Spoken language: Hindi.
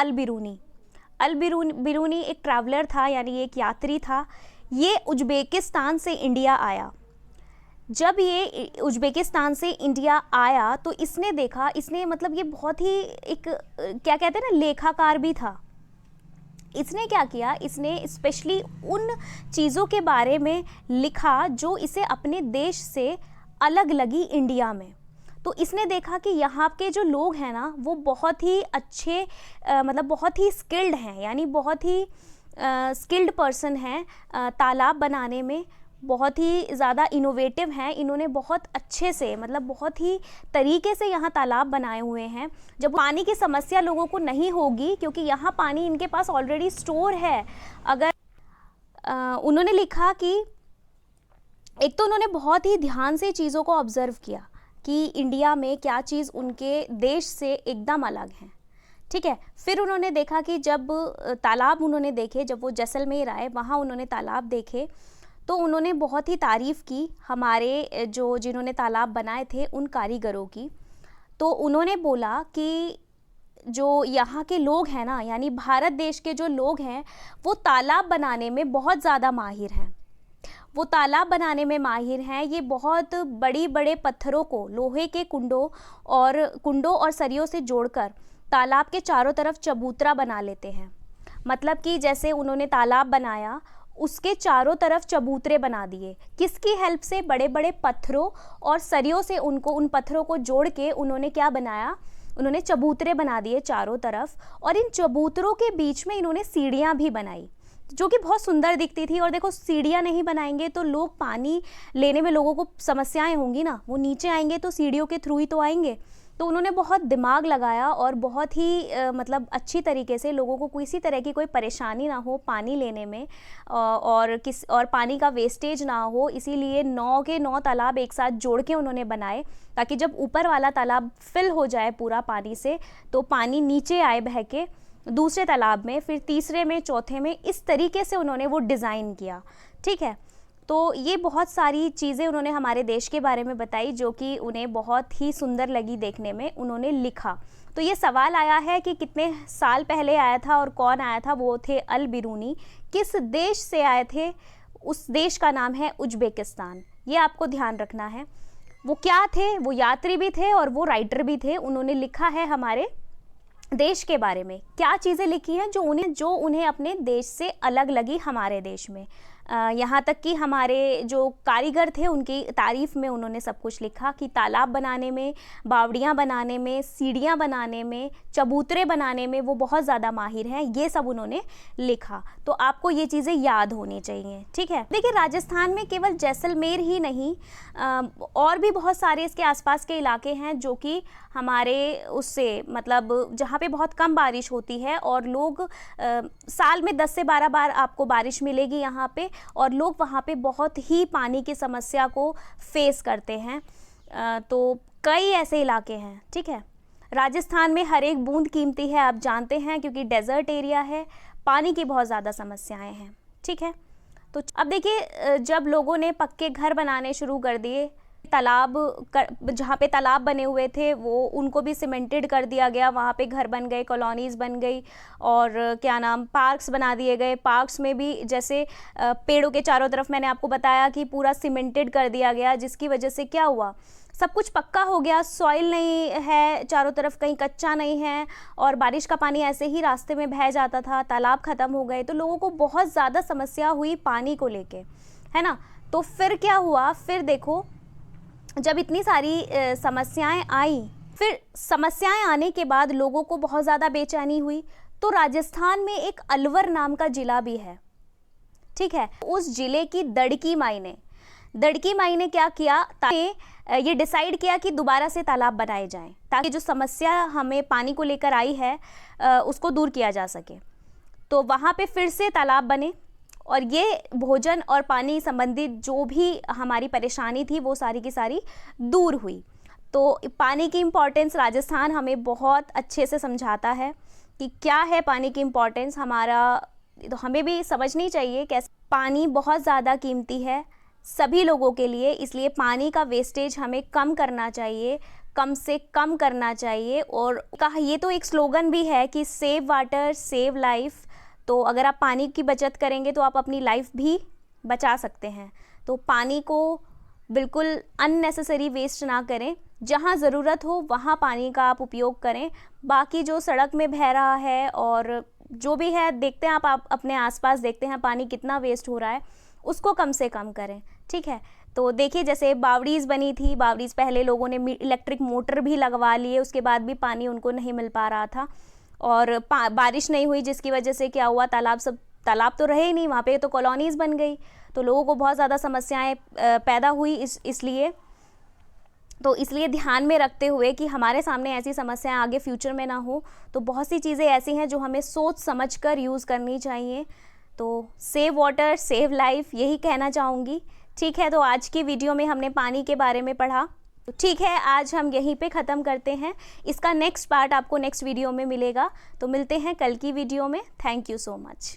अल बिरूनी। अल बिरूनी एक ट्रैवलर था, यानी एक यात्री था। ये उज़्बेकिस्तान से इंडिया आया। जब ये उज़्बेकिस्तान से इंडिया आया तो इसने देखा, इसने मतलब ये बहुत ही एक क्या कहते हैं ना, लेखाकार भी था। इसने क्या किया, इसने स्पेशली उन चीज़ों के बारे में लिखा जो इसे अपने देश से अलग लगी इंडिया में। तो इसने देखा कि यहाँ के जो लोग हैं ना वो बहुत ही अच्छे मतलब बहुत ही स्किल्ड हैं, यानी बहुत ही स्किल्ड पर्सन हैं तालाब बनाने में, बहुत ही ज़्यादा इनोवेटिव हैं। इन्होंने बहुत अच्छे से मतलब बहुत ही तरीके से यहाँ तालाब बनाए हुए हैं। जब पानी की समस्या लोगों को नहीं होगी, क्योंकि यहाँ पानी इनके पास ऑलरेडी स्टोर है। अगर उन्होंने लिखा कि एक तो उन्होंने बहुत ही ध्यान से चीज़ों को ऑब्ज़र्व किया कि इंडिया में क्या चीज़ उनके देश से एकदम अलग है। ठीक है, फिर उन्होंने देखा कि जब तालाब उन्होंने देखे, जब वो जैसलमेर आए वहाँ उन्होंने तालाब देखे तो उन्होंने बहुत ही तारीफ़ की हमारे जिन्होंने तालाब बनाए थे उन कारीगरों की। तो उन्होंने बोला कि जो यहाँ के लोग हैं ना, यानी भारत देश के जो लोग हैं वो तालाब बनाने में बहुत ज़्यादा माहिर हैं। वो तालाब बनाने में माहिर हैं। ये बहुत बड़े बड़े पत्थरों को लोहे के कुंडों और सरियों से जोड़कर तालाब के चारों तरफ चबूतरा बना लेते हैं। मतलब कि जैसे उन्होंने तालाब बनाया उसके चारों तरफ चबूतरे बना दिए। किसकी हेल्प से? बड़े बड़े पत्थरों और सरियों से उन पत्थरों को जोड़ के उन्होंने क्या बनाया, उन्होंने चबूतरे बना दिए चारों तरफ। और इन चबूतरों के बीच में इन्होंने सीढ़ियाँ भी बनाई जो कि बहुत सुंदर दिखती थी। और देखो, सीढ़ियाँ नहीं बनाएंगे तो लोग पानी लेने में लोगों को समस्याएं होंगी ना, वो नीचे आएंगे तो सीढ़ियों के थ्रू ही तो आएंगे। तो उन्होंने बहुत दिमाग लगाया और बहुत ही मतलब अच्छी तरीके से लोगों को किसी तरह की कोई परेशानी ना हो पानी लेने में और पानी का वेस्टेज ना हो, इसीलिए 9 के 9 तालाब एक साथ जोड़ के उन्होंने बनाए ताकि जब ऊपर वाला तालाब फिल हो जाए पूरा पानी से तो पानी नीचे आए बह के दूसरे तालाब में, फिर तीसरे में, चौथे में। इस तरीके से उन्होंने वो डिज़ाइन किया। ठीक है, तो ये बहुत सारी चीज़ें उन्होंने हमारे देश के बारे में बताई जो कि उन्हें बहुत ही सुंदर लगी देखने में। उन्होंने लिखा तो ये सवाल आया है कि कितने साल पहले आया था और कौन आया था। वो थे अल बिरूनी। किस देश से आए थे? उस देश का नाम है उज़्बेकिस्तान। ये आपको ध्यान रखना है। वो क्या थे? वो यात्री भी थे और वो राइटर भी थे। उन्होंने लिखा है हमारे देश के बारे में। क्या चीज़ें लिखी हैं जो उन्हें अपने देश से अलग लगी हमारे देश में। यहाँ तक कि हमारे जो कारीगर थे उनकी तारीफ़ में उन्होंने सब कुछ लिखा कि तालाब बनाने में, बावड़ियाँ बनाने में, सीढ़ियाँ बनाने में, चबूतरे बनाने में वो बहुत ज़्यादा माहिर हैं। ये सब उन्होंने लिखा, तो आपको ये चीज़ें याद होनी चाहिए। ठीक है, देखिए राजस्थान में केवल जैसलमेर ही नहीं और भी बहुत सारे इसके आसपास के इलाके हैं जो कि हमारे उससे मतलब जहाँ पे बहुत कम बारिश होती है और लोग साल में 10 से 12 बार आपको बारिश मिलेगी यहाँ पे, और लोग वहाँ पे बहुत ही पानी की समस्या को फेस करते हैं। तो कई ऐसे इलाके हैं। ठीक है, राजस्थान में हर एक बूंद कीमती है, आप जानते हैं, क्योंकि डेजर्ट एरिया है, पानी की बहुत ज़्यादा समस्याएं हैं। ठीक है, तो अब देखिए जब लोगों ने पक्के घर बनाने शुरू कर दिए, जहाँ पे तालाब बने हुए थे वो उनको भी सीमेंटेड कर दिया गया, वहाँ पे घर बन गए, कॉलोनीज़ बन गई और पार्क्स बना दिए गए। पार्क्स में भी जैसे पेड़ों के चारों तरफ मैंने आपको बताया कि पूरा सीमेंटेड कर दिया गया, जिसकी वजह से क्या हुआ, सब कुछ पक्का हो गया। सॉइल नहीं है चारों तरफ, कहीं कच्चा नहीं है और बारिश का पानी ऐसे ही रास्ते में बह जाता था, तालाब ख़त्म हो गए, तो लोगों को बहुत ज़्यादा समस्या हुई पानी को लेके, है ना। तो फिर क्या हुआ, फिर देखो जब इतनी सारी समस्याएं आई, फिर समस्याएं आने के बाद लोगों को बहुत ज़्यादा बेचैनी हुई। तो राजस्थान में एक अलवर नाम का ज़िला भी है। ठीक है, उस ज़िले की दड़की माई ने क्या किया, ताकि ये डिसाइड किया कि दोबारा से तालाब बनाए जाएं ताकि जो समस्या हमें पानी को लेकर आई है उसको दूर किया जा सके। तो वहाँ पे फिर से तालाब बने और ये भोजन और पानी संबंधित जो भी हमारी परेशानी थी वो सारी की सारी दूर हुई। तो पानी की इम्पोर्टेंस राजस्थान हमें बहुत अच्छे से समझाता है कि क्या है पानी की इम्पोर्टेंस। तो हमें भी समझनी चाहिए कैसे पानी बहुत ज़्यादा कीमती है सभी लोगों के लिए, इसलिए पानी का वेस्टेज हमें कम करना चाहिए। कम से कम करना चाहिए। और कहा, ये तो एक स्लोगन भी है कि सेव वाटर सेव लाइफ। तो अगर आप पानी की बचत करेंगे तो आप अपनी लाइफ भी बचा सकते हैं। तो पानी को बिल्कुल अननेसेसरी वेस्ट ना करें, जहाँ ज़रूरत हो वहाँ पानी का आप उपयोग करें। बाकी जो सड़क में बह रहा है और जो भी है, देखते हैं आप अपने आसपास देखते हैं पानी कितना वेस्ट हो रहा है, उसको कम से कम करें, ठीक है। तो देखिए, जैसे बावड़ीज़ बनी थी, बावड़ीज़ पहले लोगों ने इलेक्ट्रिक मोटर भी लगवा लिए, उसके बाद भी पानी उनको नहीं मिल पा रहा था और बारिश नहीं हुई, जिसकी वजह से क्या हुआ, तालाब तो रहे ही नहीं वहाँ पे, तो कॉलोनीज़ बन गई, तो लोगों को बहुत ज़्यादा समस्याएं पैदा हुई इसलिए ध्यान में रखते हुए कि हमारे सामने ऐसी समस्याएं आगे फ्यूचर में ना हो, तो बहुत सी चीज़ें ऐसी हैं जो हमें सोच समझकर यूज़ करनी चाहिए। तो सेव वाटर सेव लाइफ, यही कहना चाहूँगी, ठीक है। तो आज की वीडियो में हमने पानी के बारे में पढ़ा, तो ठीक है, आज हम यहीं पे ख़त्म करते हैं। इसका नेक्स्ट पार्ट आपको नेक्स्ट वीडियो में मिलेगा। तो मिलते हैं कल की वीडियो में। Thank you so much.